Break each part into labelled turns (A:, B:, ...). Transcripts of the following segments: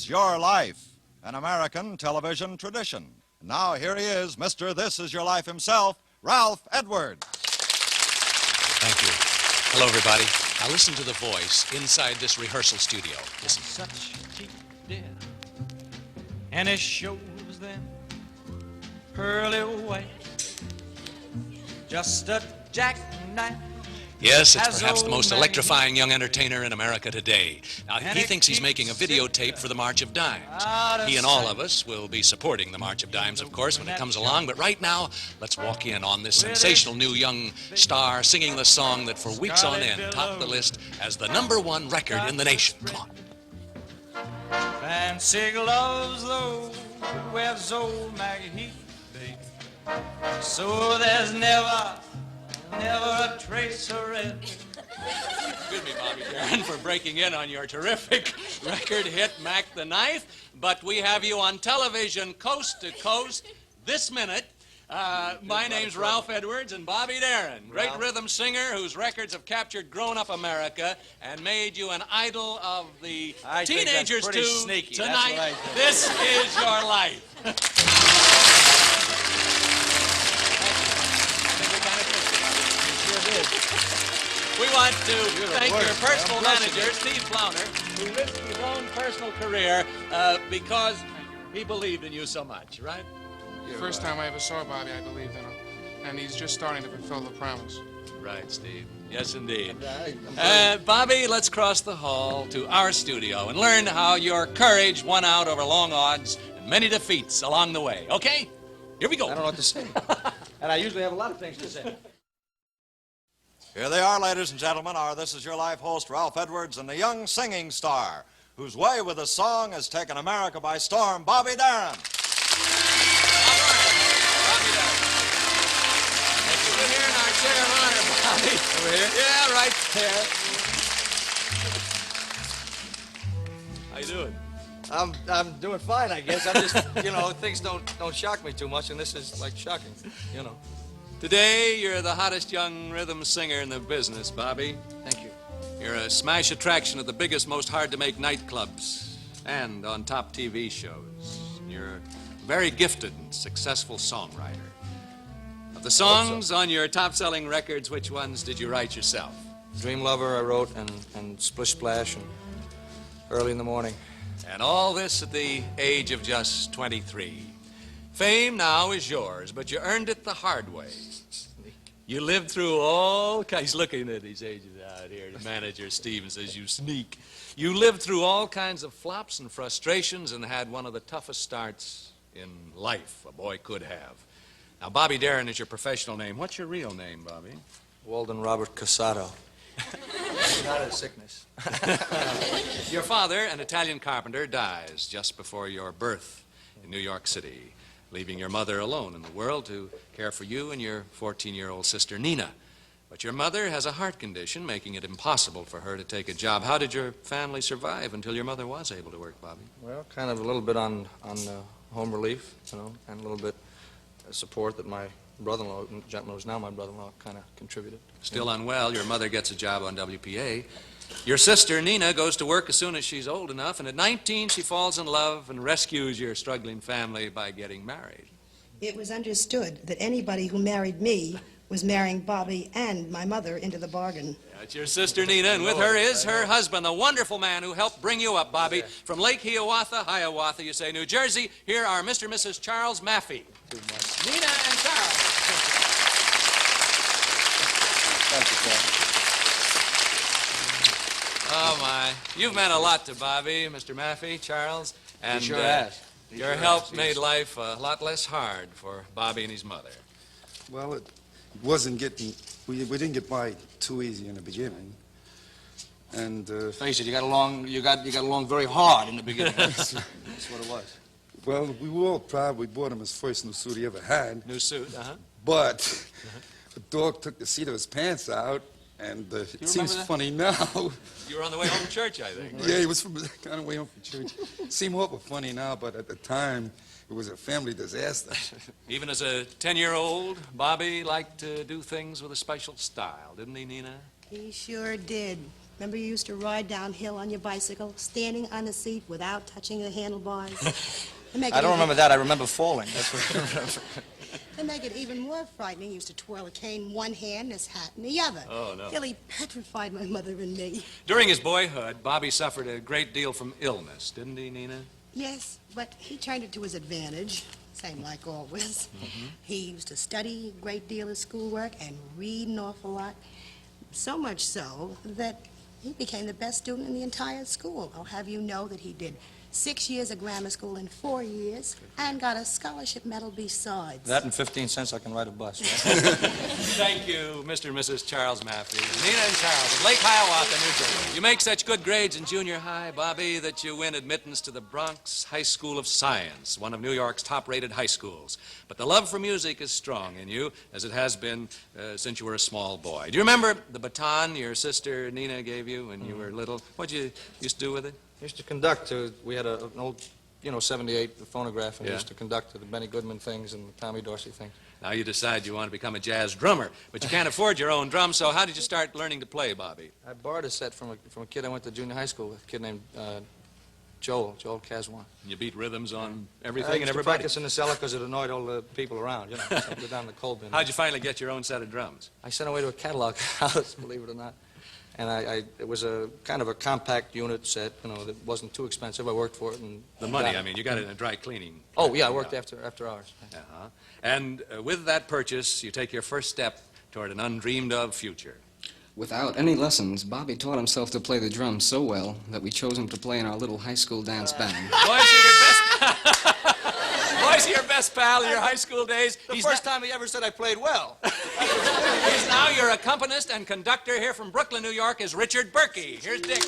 A: is Your Life, an American television tradition. Now here he is, Mr. This Is Your Life himself, Ralph Edwards.
B: Thank you. Hello, everybody. Now listen to the voice inside this rehearsal studio. Listen.
C: Such cheap dear, and it shows them pearly white, just a jackknife.
B: Yes, it's perhaps the most electrifying young entertainer in America today. Now, he thinks he's making a videotape for the March of Dimes. He and all of us will be supporting the March of Dimes, of course, when it comes along. But right now, let's walk in on this sensational new young star singing the song that for weeks on end topped the list as the #1 record in the nation. Come on.
C: Fancy gloves, though, wears old Maggie Heath, baby. So there's never a trace of red.
B: Excuse me, Bobby Darin, for breaking in on your terrific record hit, Mac the Knife. But we have you on television coast to coast this minute. My name's Ralph Edwards, and Bobby Darin, great rhythm singer whose records have captured grown-up America and made you an idol of the teenagers too
C: sneaky.
B: Tonight. This is your life. We want to thank your personal manager, Steve Flauner, who risked his own personal career because he believed in you so much, right?
D: The first time I ever saw Bobby, I believed in him. And he's just starting to fulfill the promise.
B: Right, Steve. Yes, indeed. Bobby, let's cross the hall to our studio and learn how your courage won out over long odds and many defeats along the way. Okay? Here we go.
E: I don't know what to say. And I usually have a lot of things to say.
A: Here they are, ladies and gentlemen, our This Is Your Life host, Ralph Edwards, and the young singing star whose way with the song has taken America by storm, Bobby Darin.
B: Bobby Darin. Over here in our chair of honor, Bobby.
E: Over here?
B: Yeah, right there. How you doing?
E: I'm doing fine, I guess. I'm just, things don't shock me too much, and this is like shocking,
B: Today, you're the hottest young rhythm singer in the business, Bobby.
E: Thank you.
B: You're a smash attraction at the biggest, most hard-to-make nightclubs and on top TV shows. You're a very gifted and successful songwriter. Of the songs on your top-selling records, which ones did you write yourself?
E: Dream Lover I wrote, and Splish Splash, and Early in the Morning.
B: And all this at the age of just 23. Fame now is yours, but you earned it the hard way. You lived through all kinds. He's looking at his ages out here. The manager, Steven, says, you sneak. You lived through all kinds of flops and frustrations and had one of the toughest starts in life a boy could have. Now, Bobby Darin is your professional name. What's your real name, Bobby?
E: Walden Robert Cassato. Not a sickness.
B: Your father, an Italian carpenter, dies just before your birth in New York City, leaving your mother alone in the world to care for you and your 14-year-old sister, Nina. But your mother has a heart condition, making it impossible for her to take a job. How did your family survive until your mother was able to work, Bobby?
E: Well, kind of a little bit on home relief, and a little bit of support that my brother-in-law, the gentleman who's now my brother-in-law, kind of contributed.
B: Still unwell, your mother gets a job on WPA. Your sister, Nina, goes to work as soon as she's old enough, and at 19, she falls in love and rescues your struggling family by getting married.
F: It was understood that anybody who married me was marrying Bobby and my mother into the bargain.
B: That's your sister, Nina, and with her is her husband, the wonderful man who helped bring you up, Bobby. From Lake Hiawatha, you say, New Jersey, here are Mr. and Mrs. Charles Maffia. Nina and Charles.
E: Thank you, Charles.
B: Oh, my. You've meant a lot to Bobby, Mr. Maffia, Charles. And
E: sure has.
B: Your help made life a lot less hard for Bobby and his mother.
G: Well, it wasn't getting... We didn't get by too easy in the beginning. And,
E: Face it, you got along very hard in the beginning. That's what it was.
G: well, we were all proud we bought him his first new suit he ever had.
B: New suit,
G: But the dog took the seat of his pants out, and it seems funny now.
B: You were on the way home from church, I think. Right?
G: Yeah, he was kind of way home from church. Seemed awful funny now, but at the time, it was a family disaster.
B: Even as a 10-year-old, Bobby liked to do things with a special style, didn't he, Nina?
F: He sure did. Remember you used to ride downhill on your bicycle, standing on the seat without touching the handlebars?
E: I don't remember that. I remember falling. That's what I remember.
F: To make it even more frightening, he used to twirl a cane in one hand and his hat in the other.
B: Oh, no.
F: Till he petrified my mother and me.
B: During his boyhood, Bobby suffered a great deal from illness, didn't he, Nina?
F: Yes, but he turned it to his advantage, same like always. He used to study a great deal of schoolwork and read an awful lot. So much so that he became the best student in the entire school. I'll have you know that he did 6 years of grammar school in 4 years and got a scholarship medal besides.
E: That and 15 cents I can ride a bus.
B: Thank you, Mr. and Mrs. Charles Maffia. Nina and Charles of Lake Hiawatha, New Jersey. You make such good grades in junior high, Bobby, that you win admittance to the Bronx High School of Science, one of New York's top-rated high schools. But the love for music is strong in you, as it has been since you were a small boy. Do you remember the baton your sister Nina gave you when you were little? What'd you used to do with it?
E: I used to conduct. We had an old, 78 phonograph, and
B: Yeah.
E: used to conduct to the Benny Goodman things and the Tommy Dorsey things.
B: Now you decide you want to become a jazz drummer, but you can't afford your own drum, so how did you start learning to play, Bobby?
E: I borrowed a set from a kid I went to junior high school with, a kid named Joel Caswan.
B: You beat rhythms on
E: I
B: everything
E: used
B: and
E: to
B: everybody.
E: practice in the cellar because it annoyed all the people around, So I'd go down the coal bin.
B: How'd you finally get your own set of drums?
E: I sent away to a catalog house, believe it or not. And it was a kind of a compact unit set, that wasn't too expensive. I worked for it. And
B: The money, I mean, you got it in a dry cleaning.
E: Oh, yeah, I worked after hours.
B: Uh-huh. And with that purchase, you take your first step toward an undreamed-of future.
H: Without any lessons, Bobby taught himself to play the drums so well that we chose him to play in our little high school dance band.
B: Boys are your best pal in your high school days.
E: The first time he ever said I played well.
B: He's now your accompanist and conductor here from Brooklyn, New York, is Richard Behrke. Here's Dick.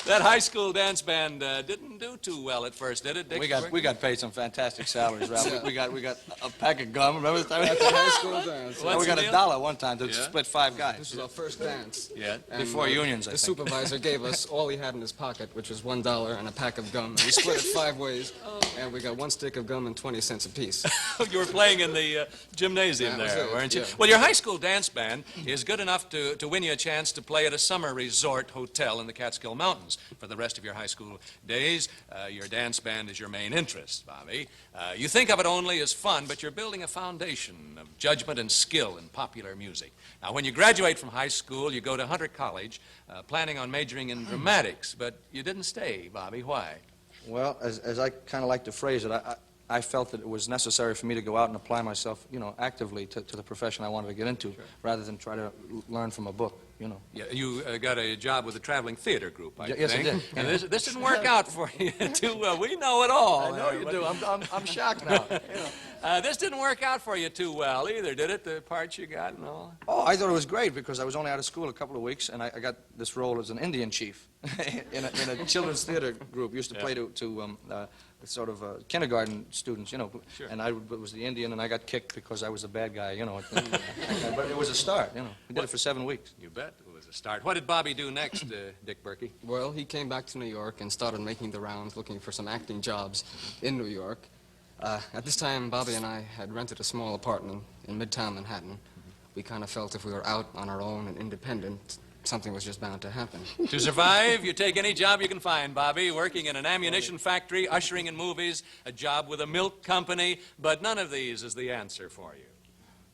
B: That high school dance band didn't do too well at first, did it, Dick?
E: We got paid some fantastic salaries, Ralph. We got a pack of gum. Remember the time?
H: At the high school dance.
B: What's
E: We got
B: the deal?
E: $1 one time to split 5 guys.
H: This was our first dance.
B: Yeah.
H: And,
E: Before unions, I
H: The
E: think.
H: supervisor gave us all he had in his pocket, which was $1 and a pack of gum. We split it 5 ways, and we got 1 stick of gum and 20 cents apiece.
B: You were playing in the gymnasium
H: That was
B: there,
H: it,
B: weren't you?
H: yeah.
B: Well, your high school dance band is good enough to win you a chance to play at a summer resort hotel in the Catskill Mountains for the rest of your high school days. Your dance band is your main interest, Bobby. You think of it only as fun, but you're building a foundation of judgment and skill in popular music. Now, when you graduate from high school, you go to Hunter College, planning on majoring in dramatics, but you didn't stay, Bobby. Why?
E: Well, as I kind of like to phrase it, I felt that it was necessary for me to go out and apply myself, actively to the profession I wanted to get into, rather than try to learn from a book,
B: Yeah, you got a job with a traveling theater group, I think.
E: Yes, I did.
B: And this didn't work out for you too well. We know it all.
E: I know you do. I'm shocked now.
B: This didn't work out for you too well either, did it? The parts you got and all?
E: Oh, I thought it was great because I was only out of school a couple of weeks, and I got this role as an Indian chief in a children's theater group. Used to play to sort of kindergarten students,
B: Sure.
E: And I was the Indian, and I got kicked because I was the bad guy, But it was a start, We did it for 7 weeks.
B: You bet it was a start. What did Bobby do next, Dick Behrke?
H: Well, he came back to New York and started making the rounds looking for some acting jobs in New York. At this time, Bobby and I had rented a small apartment in Midtown Manhattan. We kind of felt if we were out on our own and independent, something was just bound to happen.
B: To survive, you take any job you can find, Bobby, working in an ammunition factory, ushering in movies, a job with a milk company, but none of these is the answer for you.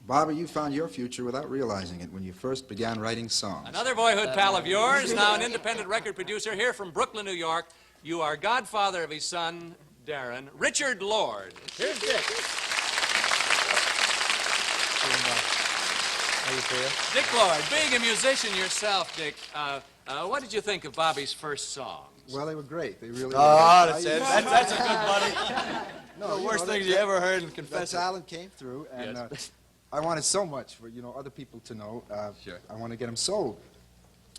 I: Bobby, you found your future without realizing it when you first began writing songs.
B: Another boyhood pal of yours, now an independent record producer here from Brooklyn, New York. You are godfather of his son, Darin, Richard Lord. Here's Dick.
E: How you feel?
B: Dick Lord, being a musician yourself, Dick, what did you think of Bobby's first songs?
I: Well, they were great. They really were.
E: That's it. That's a good buddy.
I: No,
E: The worst things you ever heard and
I: That
E: confess it.
I: talent came through, and I wanted so much for other people to know.
B: Sure.
I: I want to get them sold.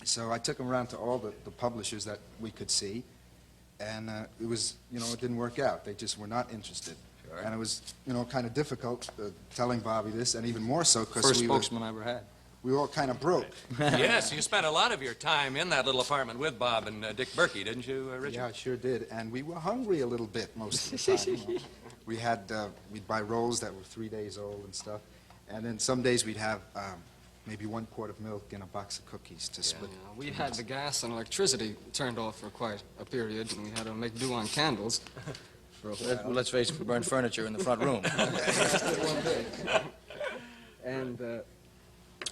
I: So I took them around to all the publishers that we could see, and it was it didn't work out. They just were not interested.
B: Sure.
I: And it was kind of difficult telling Bobby this, and even more so because
E: First spokesman I ever had.
I: we were all kind of broke.
B: Yes, you spent a lot of your time in that little apartment with Bob and Dick Behrke, didn't you, Richard?
I: Yeah, I sure did. And we were hungry a little bit most of the time. we'd buy rolls that were 3 days old and stuff, and then some days we'd have maybe 1 quart of milk and a box of cookies to split.
H: Yeah, we had the gas and electricity turned off for quite a period, and we had to make do on candles for a while.
E: Well, let's face it, we burned furniture in the front room.
H: And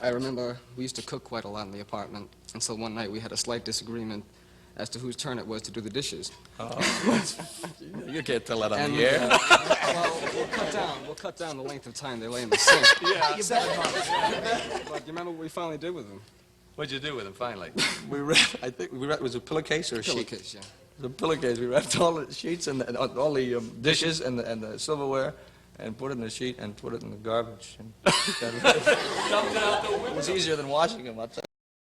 H: I remember we used to cook quite a lot in the apartment, and so one night we had a slight disagreement as to whose turn it was to do the dishes.
E: You can't tell that on
H: And,
E: the air.
H: well, we'll cut down the length of time they lay in the sink.
B: Yeah.
H: But you remember what we finally did with them?
B: What'd you do with him finally?
E: I think we wrapped, was it a pillowcase or a sheet?
H: Pillowcase, yeah.
E: It was a pillowcase. We wrapped all the sheets and all the dishes and the silverware and put it in the sheet and put it in the garbage. And it was easier than washing them, I'll tell you.